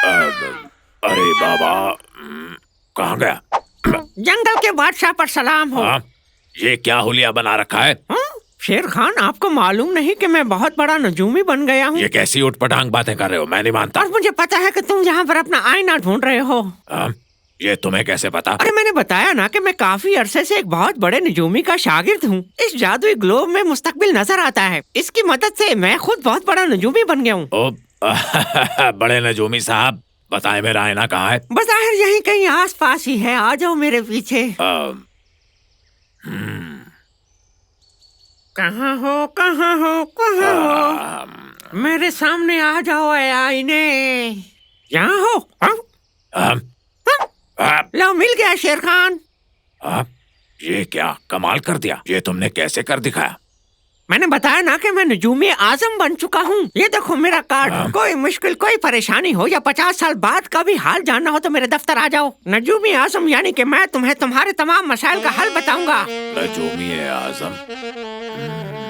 अरे बाबा, कहाँ गया? जंगल के बादशाह पर सलाम हो। हाँ? ये क्या हुलिया बना रखा है? शेर खान, आपको मालूम नहीं कि मैं बहुत बड़ा नजूमी बन गया हूँ? ये कैसी उठपटांग बातें कर रहे हो? मैं नहीं मानता। और मुझे पता है कि तुम यहाँ पर अपना आईना ढूंढ रहे हो। ये तुम्हें कैसे पता? अरे मैंने बताया ना कि मैं काफी अरसे से एक बहुत बड़े नजूमी का शागिर्द हूँ। इस जादुई ग्लोब में मुस्तकबिल नजर आता है। इसकी मदद से मैं खुद बहुत बड़ा नजूमी बन गया हूँ। बड़े नजूमी साहब, बताएं मेरा आईना कहाँ है? बज़ाहिर यहीं कहीं आस पास ही है, आ जाओ मेरे पीछे। कहाँ हो, कहाँ हो, कहाँ हो? मेरे सामने आ जाओ आईने। यहाँ हो? लो, मिल गया शेर खान। ये क्या कमाल कर दिया? ये तुमने कैसे कर दिखाया? मैंने बताया ना कि मैं नजूमी आजम बन चुका हूँ। ये देखो मेरा कार्ड। कोई मुश्किल, कोई परेशानी हो या 50 साल बाद का भी हाल जानना हो तो मेरे दफ्तर आ जाओ। नजूमी आजम यानी कि मैं तुम्हें तुम्हारे तमाम मसाइल का हल बताऊंगा। नजूमी आजम?